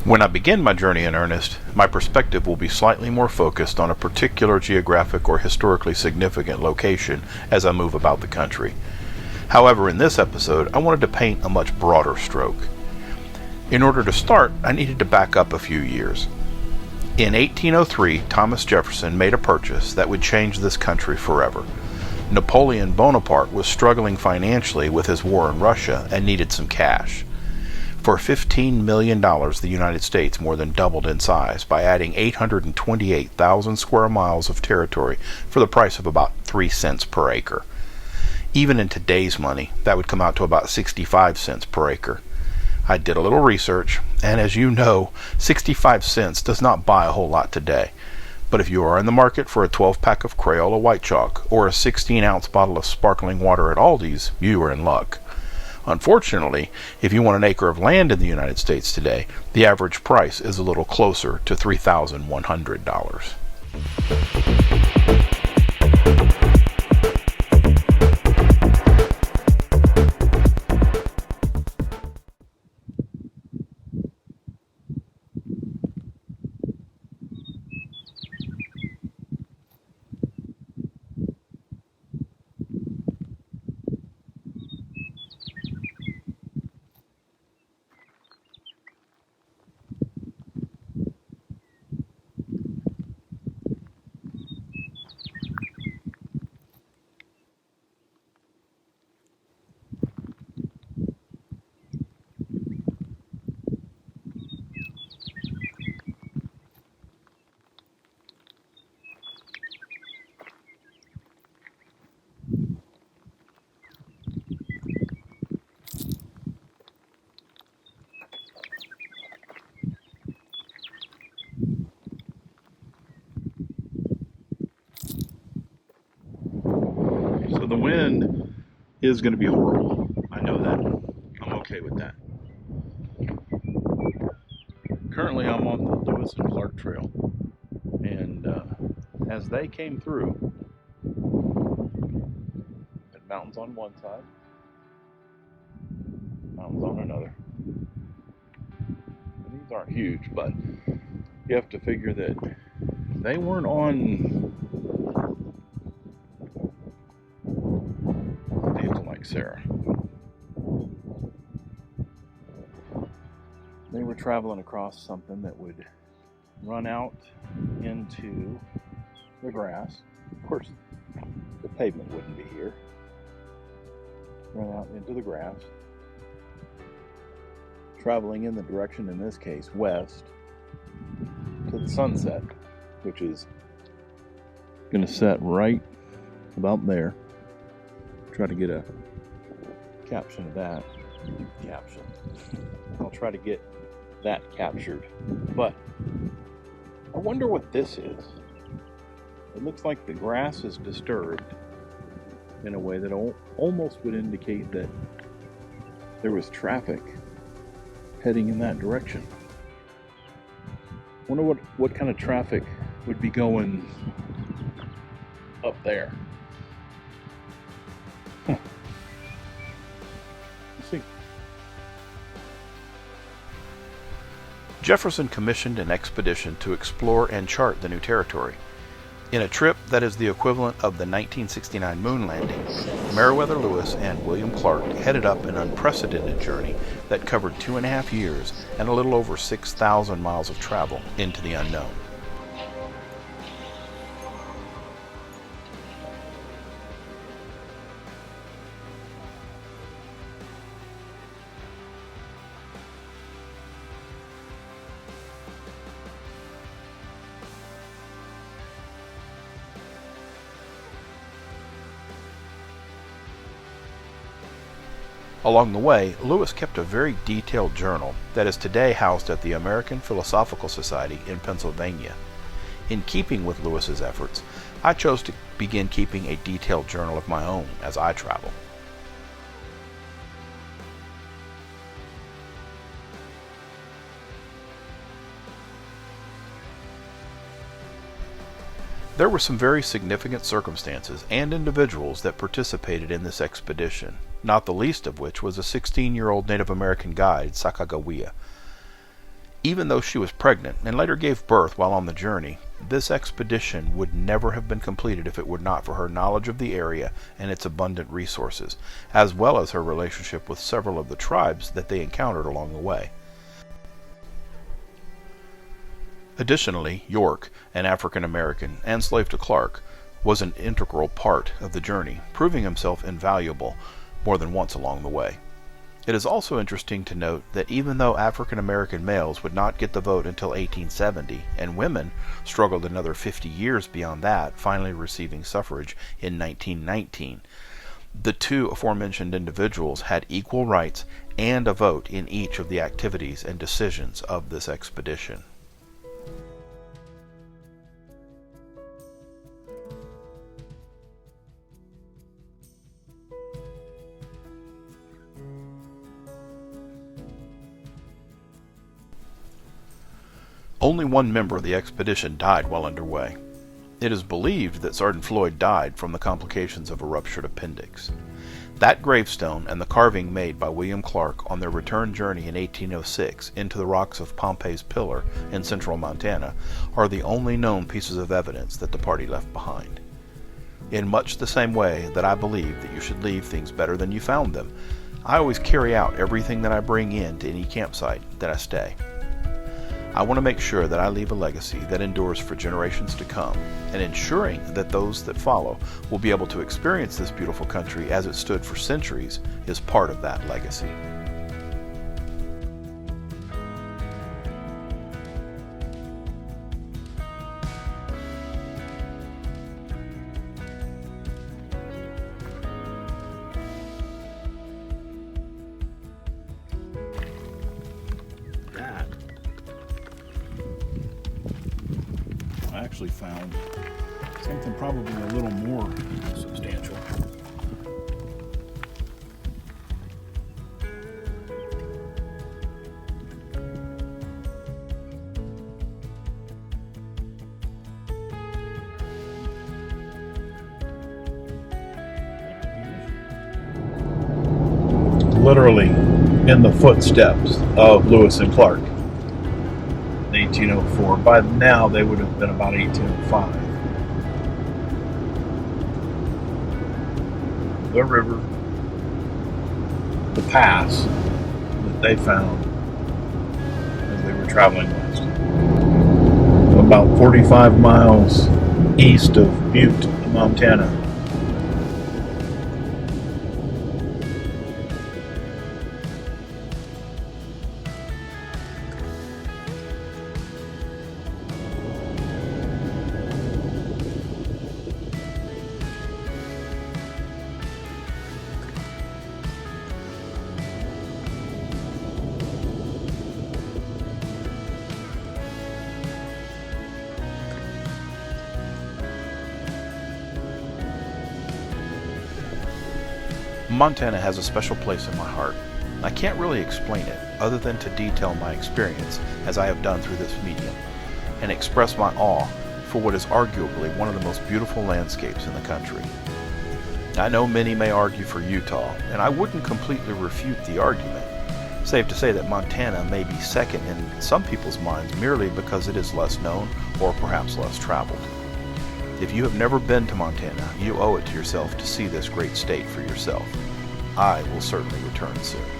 When I begin my journey in earnest, my perspective will be slightly more focused on a particular geographic or historically significant location as I move about the country. However, in this episode, I wanted to paint a much broader stroke. In order to start, I needed to back up a few years. In 1803, Thomas Jefferson made a purchase that would change this country forever. Napoleon Bonaparte was struggling financially with his war in Russia and needed some cash. For $15 million, the United States more than doubled in size by adding 828,000 square miles of territory for the price of about 3 cents per acre. Even in today's money, that would come out to about 65 cents per acre. I did a little research, and as you know, 65 cents does not buy a whole lot today. But if you are in the market for a 12-pack of Crayola white chalk or a 16-ounce bottle of sparkling water at Aldi's, you are in luck. Unfortunately, if you want an acre of land in the United States today, the average price is a little closer to $3,100. So the wind is going to be horrible. I know that. I'm okay with that. Currently I'm on the Lewis and Clark Trail, and as they came through, the mountains on one side, mountains on another. And these aren't huge, but you have to figure that they weren't on a deal like Sarah. They were traveling across something that would run out into the grass. Of course, the pavement wouldn't be here. Run out into the grass. Traveling in the direction, in this case, west, to the sunset, which is going to set right about there. Try to get a caption of that. Caption. I'll try to get that captured. But I wonder what this is. It looks like the grass is disturbed in a way that almost would indicate that there was traffic heading in that direction. I wonder what kind of traffic would be going up there. Let's see. Jefferson commissioned an expedition to explore and chart the new territory. In a trip that is the equivalent of the 1969 moon landing, Meriwether Lewis and William Clark headed up an unprecedented journey that covered 2.5 years and a little over 6,000 miles of travel into the unknown. Along the way, Lewis kept a very detailed journal that is today housed at the American Philosophical Society in Pennsylvania. In keeping with Lewis's efforts, I chose to begin keeping a detailed journal of my own as I travel. There were some very significant circumstances and individuals that participated in this expedition, not the least of which was a 16-year-old Native American guide, Sacagawea. Even though she was pregnant and later gave birth while on the journey, this expedition would never have been completed if it were not for her knowledge of the area and its abundant resources, as well as her relationship with several of the tribes that they encountered along the way. Additionally, York, an African American and slave to Clark, was an integral part of the journey, proving himself invaluable more than once along the way. It is also interesting to note that even though African American males would not get the vote until 1870, and women struggled another 50 years beyond that, finally receiving suffrage in 1919, the two aforementioned individuals had equal rights and a vote in each of the activities and decisions of this expedition. Only one member of the expedition died while underway. It is believed that Sergeant Floyd died from the complications of a ruptured appendix. That gravestone and the carving made by William Clark on their return journey in 1806 into the rocks of Pompey's Pillar in central Montana are the only known pieces of evidence that the party left behind. In much the same way that I believe that you should leave things better than you found them, I always carry out everything that I bring in to any campsite that I stay. I want to make sure that I leave a legacy that endures for generations to come, and ensuring that those that follow will be able to experience this beautiful country as it stood for centuries is part of that legacy. I actually found something probably a little more substantial. Literally in the footsteps of Lewis and Clark. 1804. By now they would have been about 1805. The river, the pass that they found as they were traveling west. About 45 miles east of Butte, Montana. Montana has a special place in my heart. I can't really explain it other than to detail my experience as I have done through this medium and express my awe for what is arguably one of the most beautiful landscapes in the country. I know many may argue for Utah, and I wouldn't completely refute the argument. Safe to say that Montana may be second in some people's minds merely because it is less known or perhaps less traveled. If you have never been to Montana, you owe it to yourself to see this great state for yourself. I will certainly return soon.